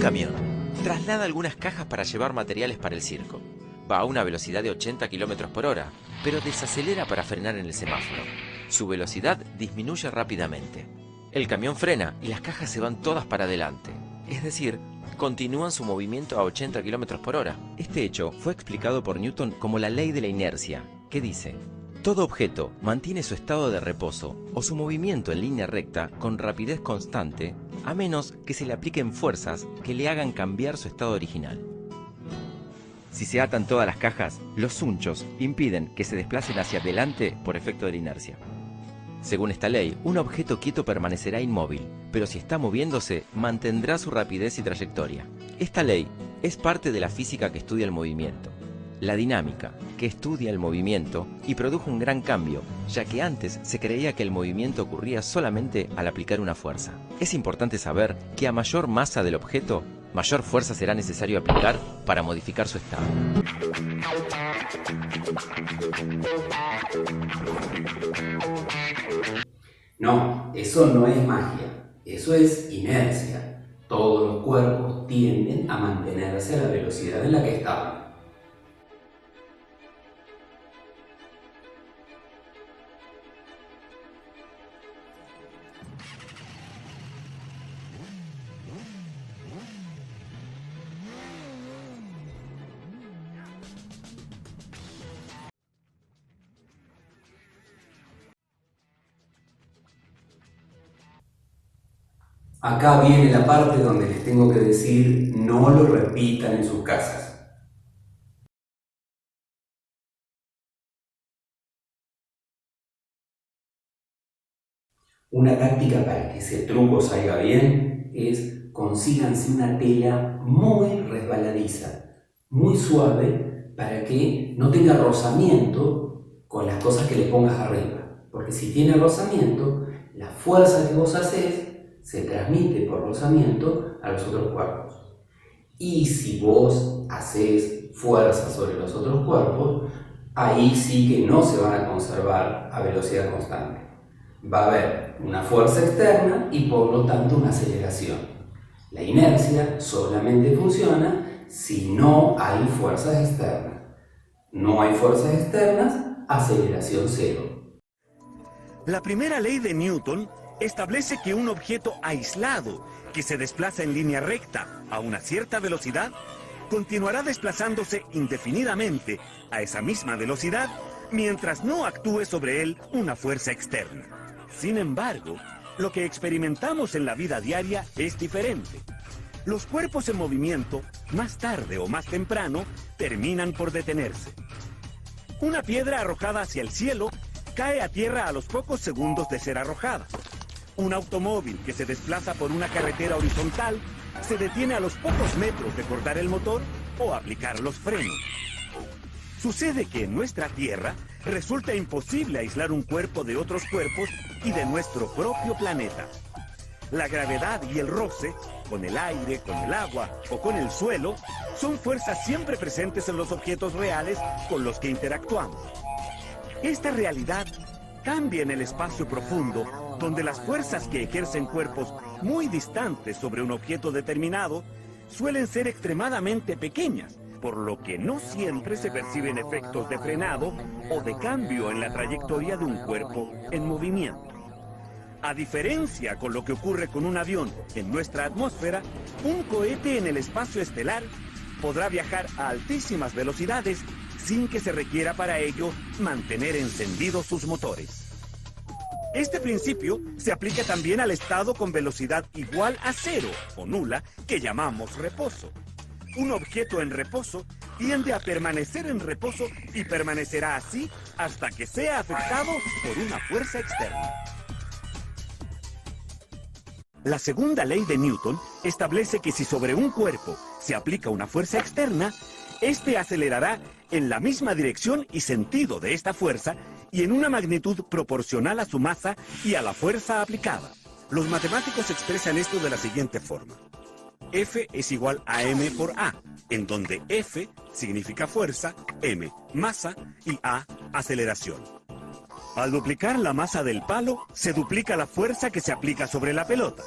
camión traslada algunas cajas para llevar materiales para el circo. Va a una velocidad de 80 km por hora, pero desacelera para frenar en el semáforo. Su velocidad disminuye rápidamente. El camión frena y las cajas se van todas para adelante. Es decir, continúan su movimiento a 80 km por hora. Este hecho fue explicado por Newton como la ley de la inercia, que dice: todo objeto mantiene su estado de reposo o su movimiento en línea recta con rapidez constante, a menos que se le apliquen fuerzas que le hagan cambiar su estado original. Si se atan todas las cajas, los unchos impiden que se desplacen hacia adelante por efecto de la inercia. Según esta ley, un objeto quieto permanecerá inmóvil, pero si está moviéndose, mantendrá su rapidez y trayectoria. Esta ley es parte de la física que estudia el movimiento. La dinámica, que estudia el movimiento y produjo un gran cambio, ya que antes se creía que el movimiento ocurría solamente al aplicar una fuerza. Es importante saber que a mayor masa del objeto, mayor fuerza será necesario aplicar para modificar su estado. No, eso no es magia, eso es inercia. Todos los cuerpos tienden a mantenerse a la velocidad en la que estaban. Acá viene la parte donde les tengo que decir no lo repitan en sus casas. Una táctica para que ese truco salga bien es consíganse una tela muy resbaladiza, muy suave, para que no tenga rozamiento con las cosas que le pongas arriba. Porque si tiene rozamiento, la fuerza que vos hacés se transmite por rozamiento a los otros cuerpos. Y si vos hacés fuerza sobre los otros cuerpos, ahí sí que no se van a conservar a velocidad constante. Va a haber una fuerza externa y por lo tanto una aceleración. La inercia solamente funciona si no hay fuerzas externas. No hay fuerzas externas, aceleración cero. La primera ley de Newton establece que un objeto aislado que se desplaza en línea recta a una cierta velocidad continuará desplazándose indefinidamente a esa misma velocidad mientras no actúe sobre él una fuerza externa. Sin embargo, lo que experimentamos en la vida diaria es diferente. Los cuerpos en movimiento, más tarde o más temprano, terminan por detenerse. Una piedra arrojada hacia el cielo cae a tierra a los pocos segundos de ser arrojada. Un automóvil que se desplaza por una carretera horizontal se detiene a los pocos metros de cortar el motor o aplicar los frenos. Sucede que en nuestra Tierra resulta imposible aislar un cuerpo de otros cuerpos y de nuestro propio planeta. La gravedad y el roce, con el aire, con el agua o con el suelo, son fuerzas siempre presentes en los objetos reales con los que interactuamos. Esta realidad cambia en el espacio profundo, donde las fuerzas que ejercen cuerpos muy distantes sobre un objeto determinado suelen ser extremadamente pequeñas, por lo que no siempre se perciben efectos de frenado o de cambio en la trayectoria de un cuerpo en movimiento. A diferencia con lo que ocurre con un avión en nuestra atmósfera, un cohete en el espacio estelar podrá viajar a altísimas velocidades sin que se requiera para ello mantener encendidos sus motores. Este principio se aplica también al estado con velocidad igual a cero o nula que llamamos reposo. Un objeto en reposo tiende a permanecer en reposo y permanecerá así hasta que sea afectado por una fuerza externa. La segunda ley de Newton establece que si sobre un cuerpo se aplica una fuerza externa, este acelerará en la misma dirección y sentido de esta fuerza y en una magnitud proporcional a su masa y a la fuerza aplicada. Los matemáticos expresan esto de la siguiente forma. F es igual a m por a, en donde F significa fuerza, m masa y a aceleración. Al duplicar la masa del palo, se duplica la fuerza que se aplica sobre la pelota.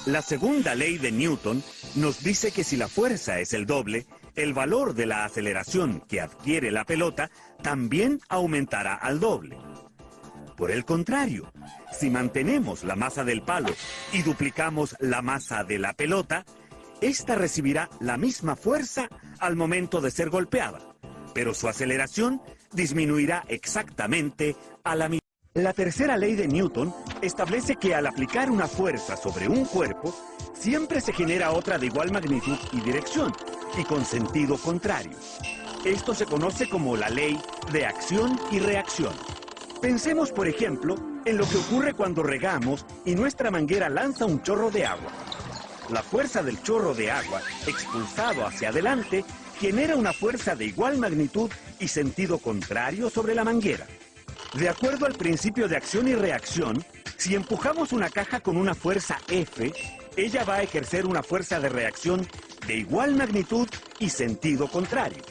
La segunda ley de Newton nos dice que si la fuerza es el doble, el valor de la aceleración que adquiere la pelota también aumentará al doble. Por el contrario, si mantenemos la masa del palo y duplicamos la masa de la pelota, esta recibirá la misma fuerza al momento de ser golpeada, pero su aceleración disminuirá exactamente a la misma. La tercera ley de Newton establece que al aplicar una fuerza sobre un cuerpo, siempre se genera otra de igual magnitud y dirección, y con sentido contrario. Esto se conoce como la ley de acción y reacción. Pensemos, por ejemplo, en lo que ocurre cuando regamos y nuestra manguera lanza un chorro de agua. La fuerza del chorro de agua, expulsado hacia adelante, genera una fuerza de igual magnitud y sentido contrario sobre la manguera. De acuerdo al principio de acción y reacción, si empujamos una caja con una fuerza F, ella va a ejercer una fuerza de reacción de igual magnitud y sentido contrario.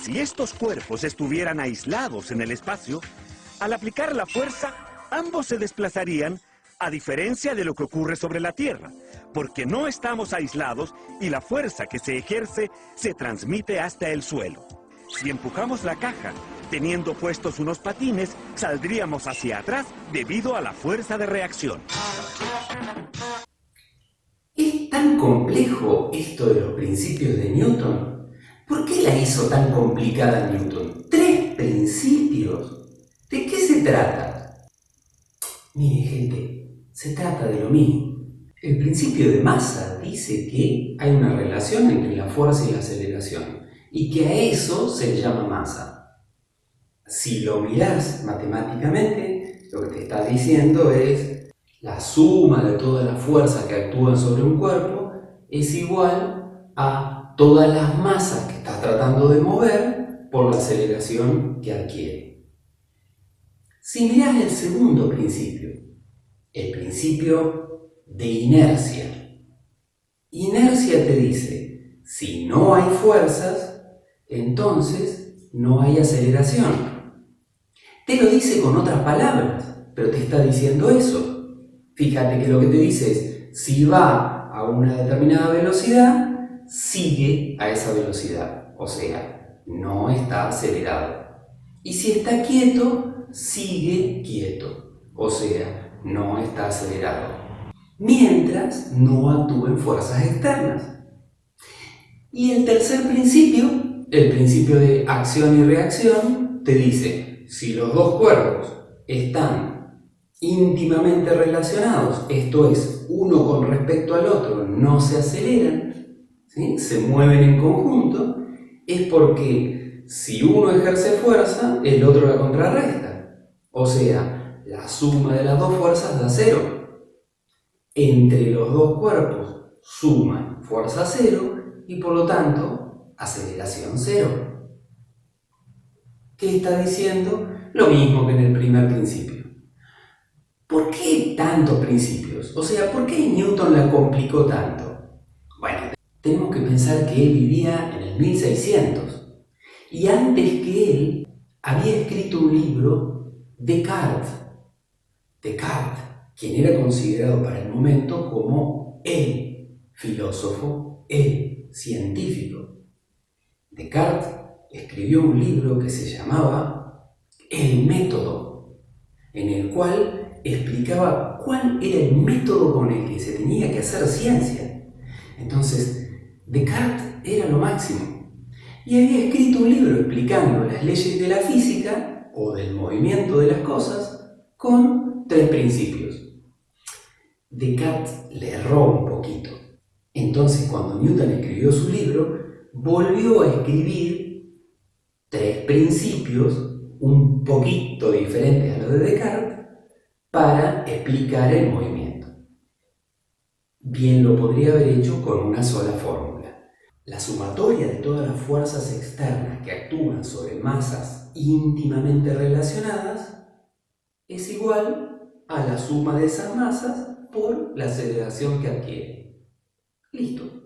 Si estos cuerpos estuvieran aislados en el espacio, al aplicar la fuerza, ambos se desplazarían, a diferencia de lo que ocurre sobre la Tierra, porque no estamos aislados y la fuerza que se ejerce se transmite hasta el suelo. Si empujamos la caja, teniendo puestos unos patines, saldríamos hacia atrás debido a la fuerza de reacción. ¿Es tan complejo esto de los principios de Newton? ¿Por qué la hizo tan complicada Newton? ¡3 principios! ¿De qué se trata? Mire, gente, se trata de lo mismo. El principio de masa dice que hay una relación entre la fuerza y la aceleración, y que a eso se le llama masa. Si lo mirás matemáticamente, lo que te está diciendo es la suma de todas las fuerzas que actúan sobre un cuerpo es igual a todas las masas que estás tratando de mover por la aceleración que adquiere. Si mirás el segundo principio, el principio de inercia, inercia te dice, si no hay fuerzas, entonces no hay aceleración. Te lo dice con otras palabras, pero te está diciendo eso. Fíjate que lo que te dice es, si va a una determinada velocidad, sigue a esa velocidad. O sea, no está acelerado. Y si está quieto, sigue quieto. O sea, no está acelerado. Mientras no actúen fuerzas externas. Y el tercer principio, el principio de acción y reacción, te dice, si los dos cuerpos están íntimamente relacionados, esto es, uno con respecto al otro no se aceleran, ¿sí? Se mueven en conjunto, es porque si uno ejerce fuerza, el otro la contrarresta. O sea, la suma de las dos fuerzas da 0. Entre los dos cuerpos suman fuerza 0 y por lo tanto aceleración 0. ¿Qué está diciendo? Lo mismo que en el primer principio. ¿Por qué tantos principios? O sea, ¿por qué Newton la complicó tanto? Bueno, tenemos que pensar que él vivía en el 1600 y antes que él había escrito un libro Descartes. Descartes, quien era considerado para el momento como el filósofo, el científico. Descartes escribió un libro que se llamaba El Método, en el cual explicaba cuál era el método con el que se tenía que hacer ciencia. Entonces, Descartes era lo máximo. Y había escrito un libro explicando las leyes de la física o del movimiento de las cosas con 3 principios. Descartes le erró un poquito. Entonces, cuando Newton escribió su libro, volvió a escribir 3 principios un poquito diferentes a los de Descartes para explicar el movimiento. Bien lo podría haber hecho con una sola fórmula. La sumatoria de todas las fuerzas externas que actúan sobre masas íntimamente relacionadas es igual a la suma de esas masas por la aceleración que adquiere. Listo.